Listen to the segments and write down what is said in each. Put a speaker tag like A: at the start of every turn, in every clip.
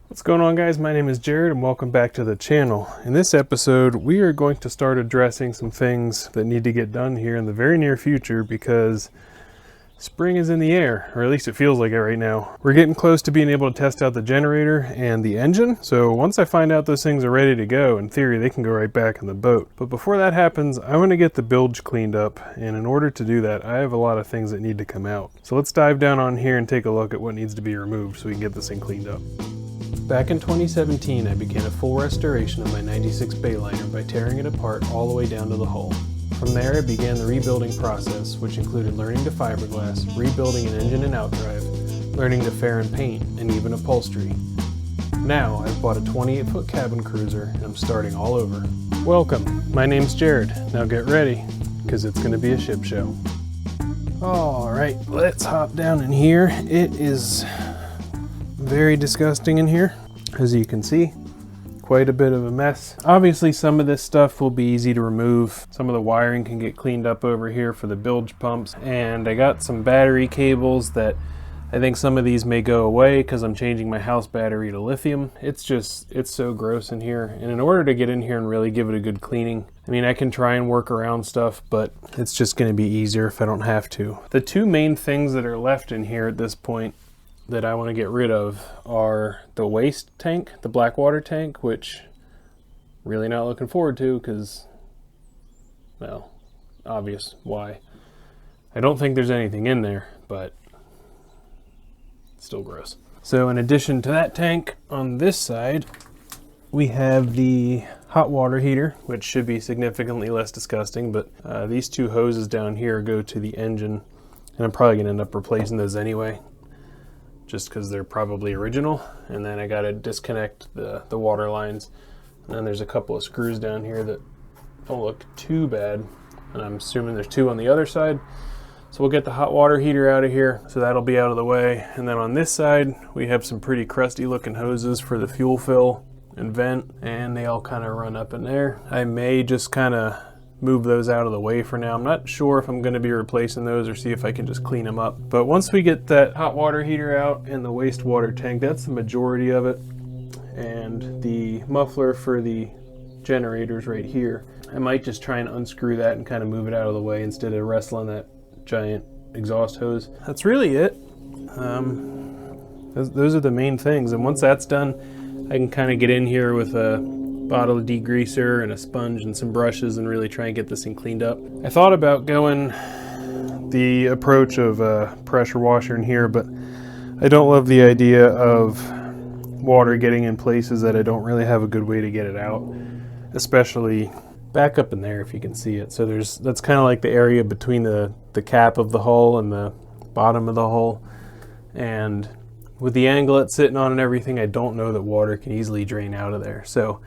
A: What's going on, guys? My name is Jared and welcome back to the channel. In this episode we are going to start addressing some things that need to get done here in the very near future because spring is in the air, or at least it feels like it right now. We're getting close to being able to test out the generator and the engine, so once I find out those things are ready to go, in theory they can go right back in the boat. But before that happens, I want to get the bilge cleaned up, and in order to do that I have a lot of things that need to come out. So let's dive down on here and take a look at what needs to be removed so we can get this thing cleaned up. Back in 2017, I began a full restoration of my 96 Bayliner by tearing it apart all the way down to the hull. From there, I began the rebuilding process, which included learning to fiberglass, rebuilding an engine and outdrive, learning to fare and paint, and even upholstery. Now, I've bought a 28-foot cabin cruiser, and I'm starting all over. Welcome, my name's Jared. Now get ready, because it's going to be a ship show. Alright, let's hop down in here. It is very disgusting in here, as you can see. Quite a bit of a mess. Obviously some of this stuff will be easy to remove. Some of the wiring can get cleaned up over here for the bilge pumps, and I got some battery cables that I think some of these may go away because I'm changing my house battery to lithium. It's so gross in here, and in order to get in here and really give it a good cleaning, I mean, I can try and work around stuff, but it's just going to be easier if I don't have to. The two main things that are left in here at this point that I want to get rid of are the waste tank, the black water tank, which really not looking forward to because, well, obvious why. I don't think there's anything in there, but it's still gross. So in addition to that tank, on this side we have the hot water heater, which should be significantly less disgusting, but these two hoses down here go to the engine, and I'm probably gonna end up replacing those anyway, just because they're probably original. And then I got to disconnect the water lines, and then there's a couple of screws down here that don't look too bad, and I'm assuming there's two on the other side. So we'll get the hot water heater out of here, so that'll be out of the way. And then on this side we have some pretty crusty looking hoses for the fuel fill and vent, and they all kind of run up in there. I may just kind of move those out of the way for now. I'm not sure if I'm going to be replacing those or see if I can just clean them up. But once we get that hot water heater out and the wastewater tank, that's the majority of it, and the muffler for the generators right here, I might just try and unscrew that and kind of move it out of the way instead of wrestling that giant exhaust hose. That's really it. Those are the main things, and once that's done I can kind of get in here with a bottle of degreaser and a sponge and some brushes and really try and get this thing cleaned up. I thought about going the approach of a pressure washer in here, but I don't love the idea of water getting in places that I don't really have a good way to get it out, especially back up in there if you can see it. So that's kind of like the area between the cap of the hull and the bottom of the hull, and with the angle it's sitting on and everything, I don't know that water can easily drain out of there. So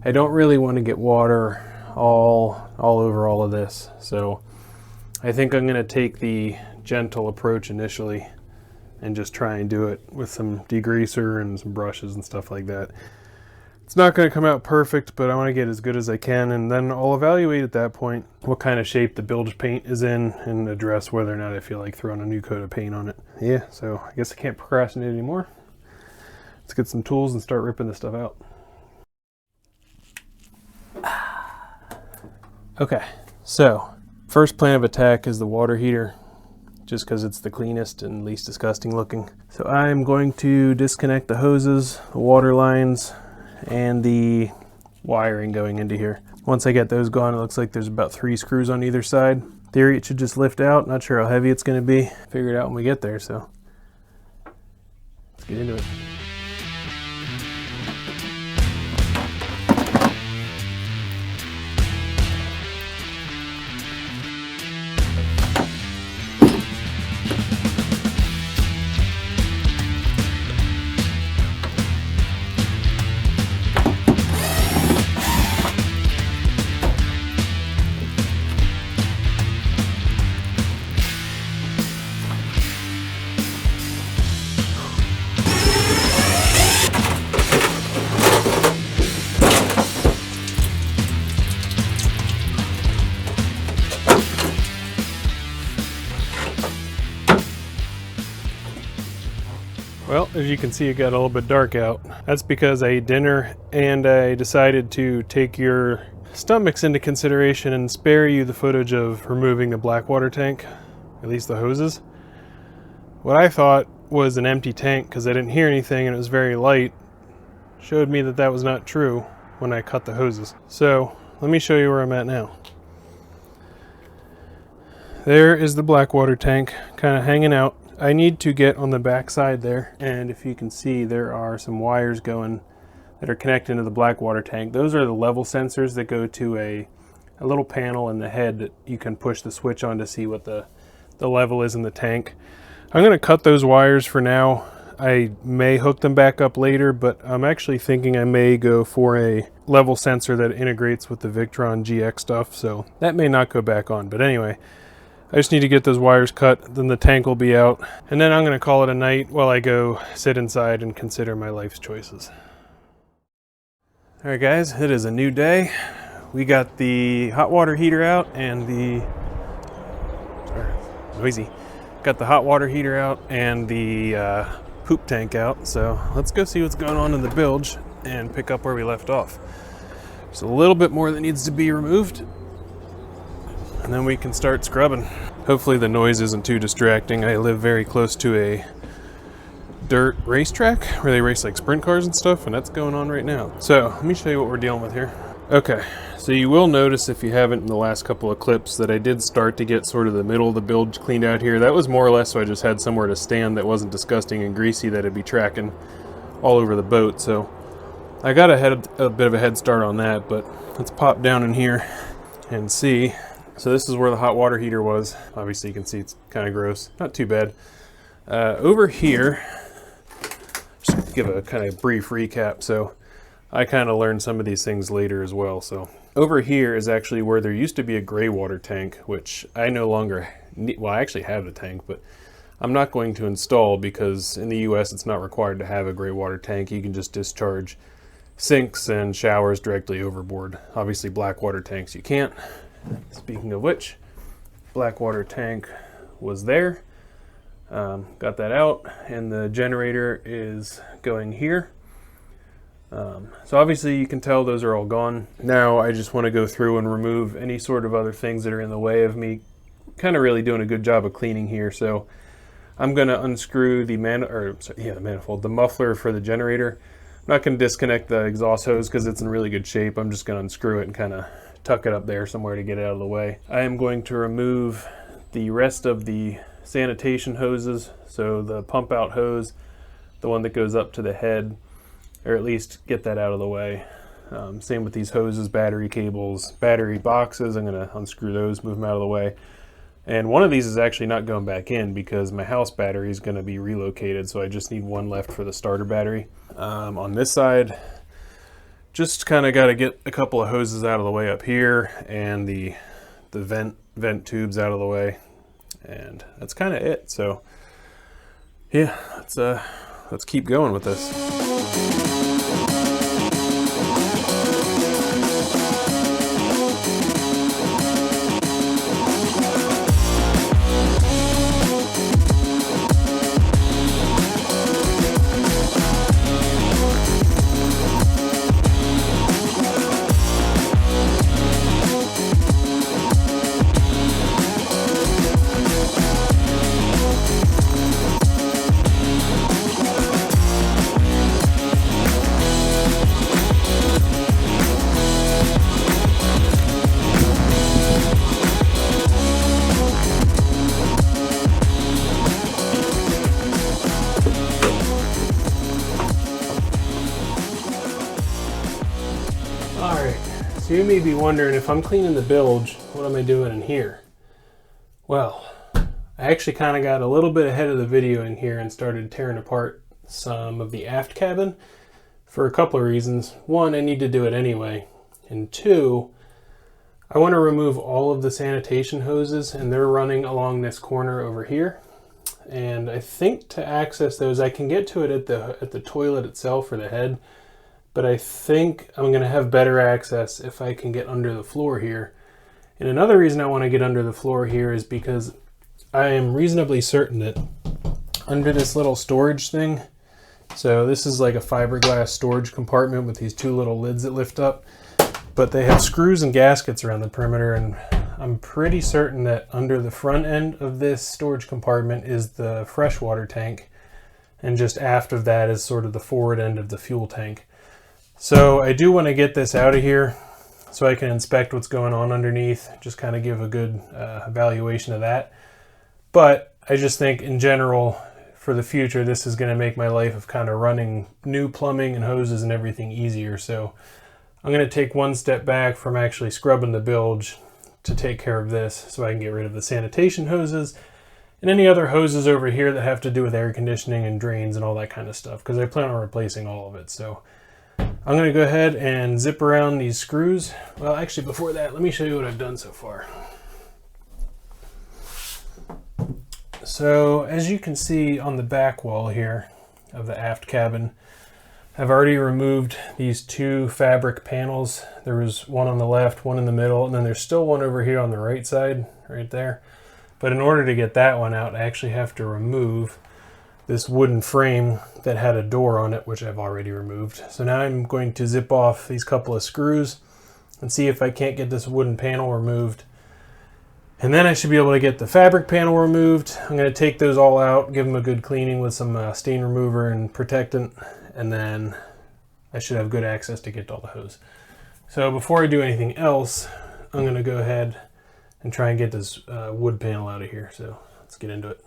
A: I don't really want to get water all over all of this. So I think I'm going to take the gentle approach initially and just try and do it with some degreaser and some brushes and stuff like that. It's not going to come out perfect, but I want to get as good as I can, and then I'll evaluate at that point what kind of shape the bilge paint is in and address whether or not I feel like throwing a new coat of paint on it. Yeah, so I guess I can't procrastinate anymore. Let's get some tools and start ripping this stuff out. Okay, so first plan of attack is the water heater, just because it's the cleanest and least disgusting looking. So I'm going to disconnect the hoses, the water lines, and the wiring going into here. Once I get those gone, it looks like there's about 3 screws on either side. In theory it should just lift out. Not sure how heavy it's going to be. Figure it out when we get there, so let's get into it. As you can see, it got a little bit dark out. That's because I ate dinner and I decided to take your stomachs into consideration and spare you the footage of removing the black water tank, at least the hoses. What I thought was an empty tank because I didn't hear anything and it was very light showed me that that was not true when I cut the hoses. So let me show you where I'm at now. There is the black water tank kind of hanging out. I need to get on the back side there, and if you can see, there are some wires going that are connected to the black water tank. Those are the level sensors that go to a little panel in the head that you can push the switch on to see what the level is in the tank. I'm going to cut those wires for now. I may hook them back up later, but I'm actually thinking I may go for a level sensor that integrates with the Victron GX stuff, so that may not go back on. But anyway, I just need to get those wires cut, then the tank will be out, and then I'm going to call it a night while I go sit inside and consider my life's choices. Alright guys, it is a new day. We got the hot water heater out and the... Sorry, noisy. Got the hot water heater out and the poop tank out, so let's go see what's going on in the bilge and pick up where we left off. There's a little bit more that needs to be removed, and then we can start scrubbing. Hopefully the noise isn't too distracting. I live very close to a dirt racetrack where they race like sprint cars and stuff, and that's going on right now. So let me show you what we're dealing with here. Okay, so you will notice if you haven't in the last couple of clips that I did start to get sort of the middle of the bilge cleaned out here. That was more or less so I just had somewhere to stand that wasn't disgusting and greasy that it'd be tracking all over the boat. So I got a bit of a head start on that, but let's pop down in here and see. So this is where the hot water heater was. Obviously you can see it's kind of gross. Not too bad. Over here, just give a kind of brief recap. So I kind of learned some of these things later as well. So over here is actually where there used to be a gray water tank, which I no longer need. Well, I actually have the tank, but I'm not going to install because in the US it's not required to have a gray water tank. You can just discharge sinks and showers directly overboard. Obviously black water tanks you can't. Speaking of which, black water tank was there. Got that out, and the generator is going here. So obviously you can tell those are all gone. Now I just want to go through and remove any sort of other things that are in the way of me kind of really doing a good job of cleaning here. So I'm going to unscrew the manifold, the muffler for the generator. I'm not going to disconnect the exhaust hose because it's in really good shape. I'm just going to unscrew it and kind of tuck it up there somewhere to get it out of the way. I am going to remove the rest of the sanitation hoses, so the pump out hose, the one that goes up to the head, or at least get that out of the way. Same with these hoses, battery cables, battery boxes. I'm going to unscrew those, move them out of the way. And one of these is actually not going back in because my house battery is going to be relocated, so I just need one left for the starter battery. On this side, just kind of got to get a couple of hoses out of the way up here and the vent tubes out of the way, and that's kind of it. So yeah, let's keep going with this. So you may be wondering, if I'm cleaning the bilge, what am I doing in here? Well, I actually kind of got a little bit ahead of the video in here and started tearing apart some of the aft cabin for a couple of reasons. One, I need to do it anyway. And two, I want to remove all of the sanitation hoses, and they're running along this corner over here. And I think to access those, I can get to it at the toilet itself or the head, but I think I'm going to have better access if I can get under the floor here. And another reason I want to get under the floor here is because I am reasonably certain that under this little storage thing So this is like a fiberglass storage compartment with these two little lids that lift up, but they have screws and gaskets around the perimeter, and I'm pretty certain that under the front end of this storage compartment is the freshwater tank, and just aft of that is sort of the forward end of the fuel tank. So I do want to get this out of here so I can inspect what's going on underneath, just kind of give a good evaluation of that. But I just think in general, for the future, this is going to make my life of kind of running new plumbing and hoses and everything easier. So I'm going to take one step back from actually scrubbing the bilge to take care of this so I can get rid of the sanitation hoses and any other hoses over here that have to do with air conditioning and drains and all that kind of stuff, because I plan on replacing all of it. So I'm going to go ahead and zip around these screws. Well, actually, before that, let me show you what I've done so far. So as you can see on the back wall here of the aft cabin, I've already removed these two fabric panels. There was one on the left, one in the middle, and then there's still one over here on the right side, right there. But in order to get that one out, I actually have to remove this wooden frame that had a door on it, which I've already removed. So now I'm going to zip off these couple of screws and see if I can't get this wooden panel removed. And then I should be able to get the fabric panel removed. I'm going to take those all out, give them a good cleaning with some stain remover and protectant, and then I should have good access to get to all the hose. So before I do anything else, I'm going to go ahead and try and get this wood panel out of here. So let's get into it.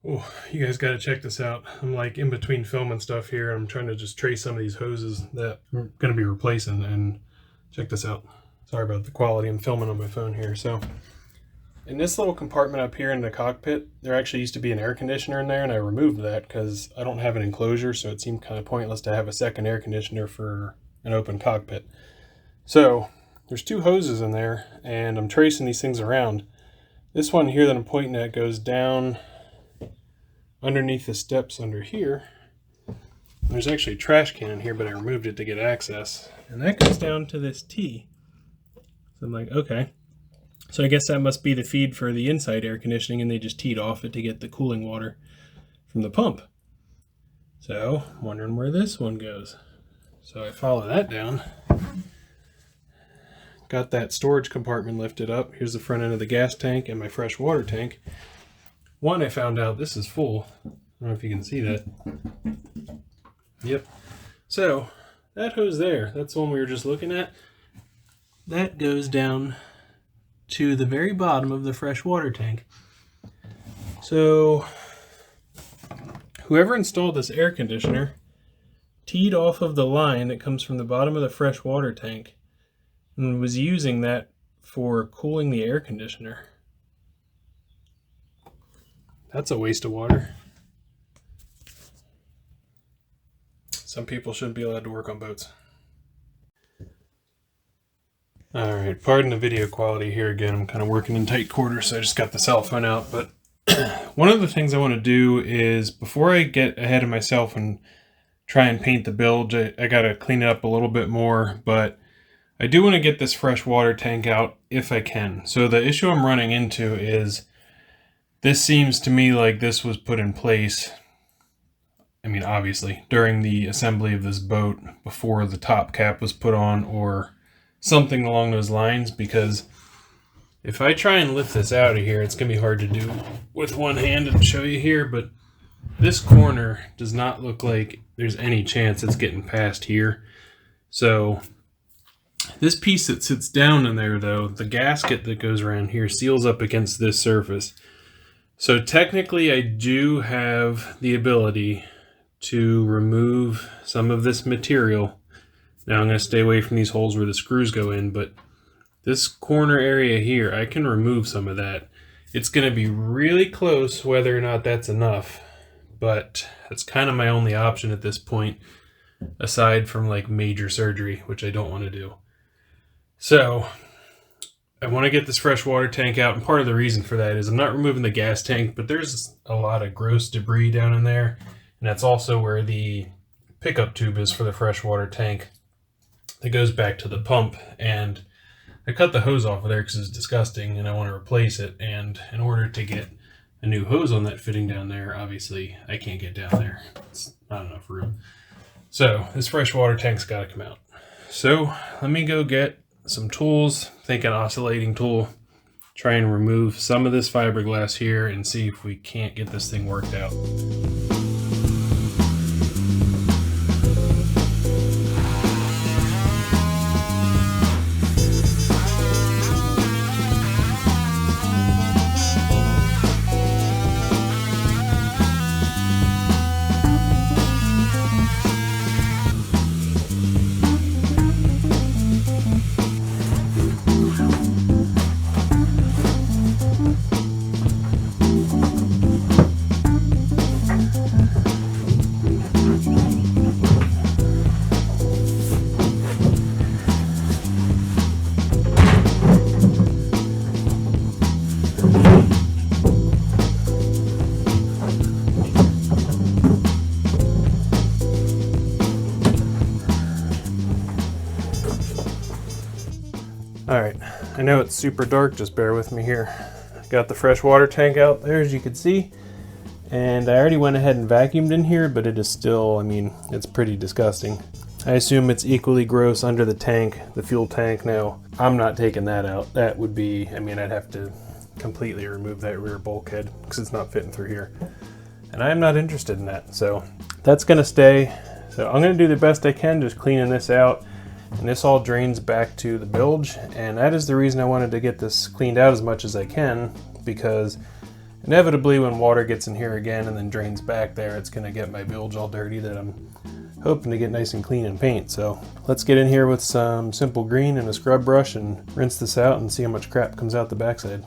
A: Oh, you guys got to check this out. I'm like in between filming stuff here. I'm trying to just trace some of these hoses that I'm going to be replacing, and check this out. Sorry about the quality. I'm filming on my phone here. So in this little compartment up here in the cockpit, there actually used to be an air conditioner in there, and I removed that because I don't have an enclosure, so it seemed kind of pointless to have a second air conditioner for an open cockpit. So there's two hoses in there, and I'm tracing these things around. This one here that I'm pointing at goes down underneath the steps under here. There's actually a trash can in here, but I removed it to get access. And that goes down to this T. So I'm like, okay. So I guess that must be the feed for the inside air conditioning, and they just teed off it to get the cooling water from the pump. So I'm wondering where this one goes. So I follow that down. Got that storage compartment lifted up. Here's the front end of the gas tank and my fresh water tank. One, I found out this is full. I don't know if you can see that. Yep. So that hose there, that's the one we were just looking at. That goes down to the very bottom of the fresh water tank. So whoever installed this air conditioner teed off of the line that comes from the bottom of the fresh water tank and was using that for cooling the air conditioner. That's a waste of water. Some people shouldn't be allowed to work on boats. Alright, pardon the video quality here again. I'm kind of working in tight quarters, so I just got the cell phone out. But one of the things I want to do is, before I get ahead of myself and try and paint the bilge, I got to clean it up a little bit more. But I do want to get this fresh water tank out if I can. So the issue I'm running into is, this seems to me like this was put in place, I mean, obviously, during the assembly of this boat, before the top cap was put on, or something along those lines, because if I try and lift this out of here, it's going to be hard to do with one hand and show you here, but this corner does not look like there's any chance it's getting past here. So this piece that sits down in there, though, the gasket that goes around here seals up against this surface. So technically I do have the ability to remove some of this material. Now I'm going to stay away from these holes where the screws go in, but this corner area here, I can remove some of that. It's going to be really close whether or not that's enough, but that's kind of my only option at this point, aside from like major surgery, which I don't want to do. So I want to get this fresh water tank out, and part of the reason for that is I'm not removing the gas tank, but there's a lot of gross debris down in there, and that's also where the pickup tube is for the fresh water tank that goes back to the pump. And I cut the hose off of there because it's disgusting and I want to replace it, and in order to get a new hose on that fitting down there, obviously I can't get down there. It's not enough room. So this fresh water tank's got to come out. So let me go get some tools, think an oscillating tool, try and remove some of this fiberglass here and see if we can't get this thing worked out. Alright, I know it's super dark, just bear with me here. Got the fresh water tank out there, as you can see, and I already went ahead and vacuumed in here, but it is still, I mean, it's pretty disgusting. I assume it's equally gross under the tank, the fuel tank. Now, I'm not taking that out. That would be, I mean, I'd have to completely remove that rear bulkhead because it's not fitting through here. And I'm not interested in that, so that's gonna stay. So I'm gonna do the best I can just cleaning this out. And this all drains back to the bilge, and that is the reason I wanted to get this cleaned out as much as I can, because inevitably when water gets in here again and then drains back there, it's going to get my bilge all dirty that I'm hoping to get nice and clean and paint. So let's get in here with some simple green and a scrub brush and rinse this out and see how much crap comes out the backside.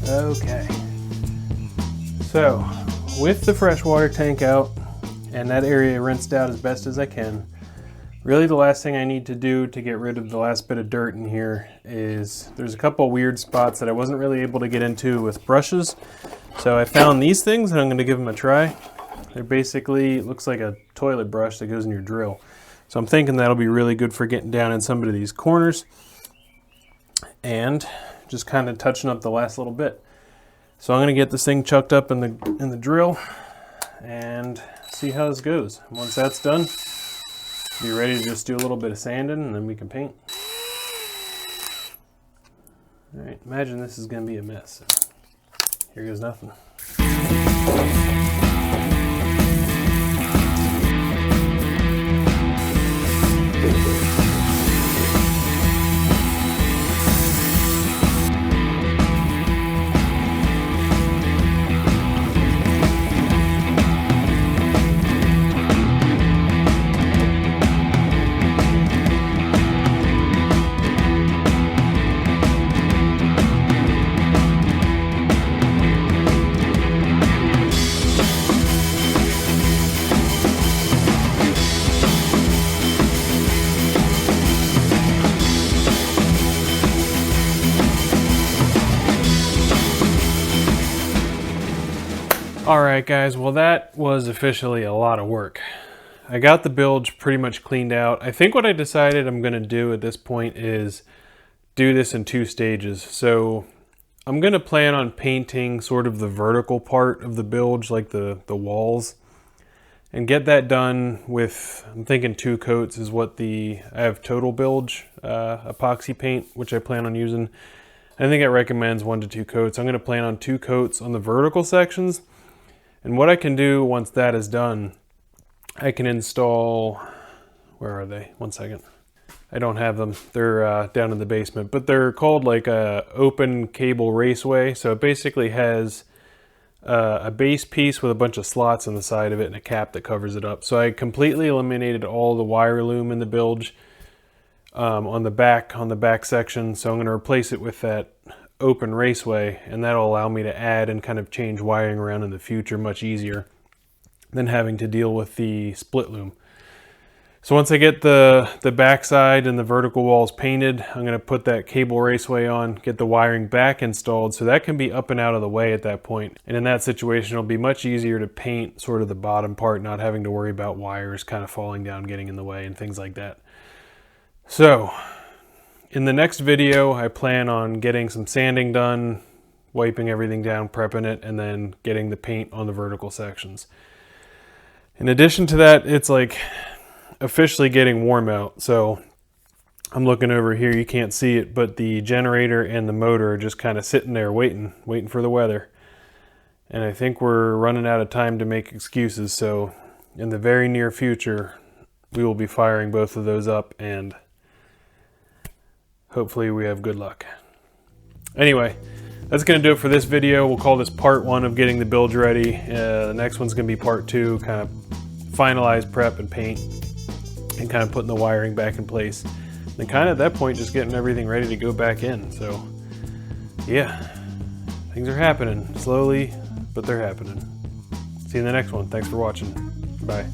A: Okay, so with the fresh water tank out and that area rinsed out as best as I can, really the last thing I need to do to get rid of the last bit of dirt in here is there's a couple weird spots that I wasn't really able to get into with brushes. So I found these things and I'm going to give them a try. They're basically, it looks like a toilet brush that goes in your drill. So I'm thinking that'll be really good for getting down in some of these corners and just kind of touching up the last little bit. So I'm going to get this thing chucked up in the drill and see how this goes. Once that's done, be ready to just do a little bit of sanding and then we can paint. All right, imagine this is going to be a mess. So here goes nothing. Alright guys, well that was officially a lot of work. I got the bilge pretty much cleaned out. I think what I decided I'm going to do at this point is do this in 2 stages. So I'm going to plan on painting sort of the vertical part of the bilge, like the walls, and get that done with, I'm thinking 2 coats is what I have Total Bilge epoxy paint, which I plan on using. I think it recommends 1 to 2 coats. I'm going to plan on 2 coats on the vertical sections. And what I can do once that is done, I can install, where are they? 1 second. I don't have them. They're down in the basement, but they're called like a open cable raceway. So it basically has a base piece with a bunch of slots on the side of it and a cap that covers it up. So I completely eliminated all the wire loom in the bilge on the back section. So I'm going to replace it with that open raceway, and that'll allow me to add and kind of change wiring around in the future much easier than having to deal with the split loom. So once I get the backside and the vertical walls painted, I'm going to put that cable raceway on, get the wiring back installed so that can be up and out of the way at that point. And in that situation, it'll be much easier to paint sort of the bottom part, not having to worry about wires kind of falling down, getting in the way and things like that. So in the next video, I plan on getting some sanding done, wiping everything down, prepping it, and then getting the paint on the vertical sections. In addition to that, it's like officially getting warm out. So I'm looking over here, you can't see it, but the generator and the motor are just kind of sitting there waiting for the weather. And I think we're running out of time to make excuses. So in the very near future, we will be firing both of those up, and hopefully we have good luck. Anyway, that's going to do it for this video. We'll call this part 1 of getting the bilge ready. The next one's going to be part 2, kind of finalize, prep, and paint, and kind of putting the wiring back in place. And then kind of at that point, just getting everything ready to go back in. So yeah, things are happening slowly, but they're happening. See you in the next one. Thanks for watching. Bye.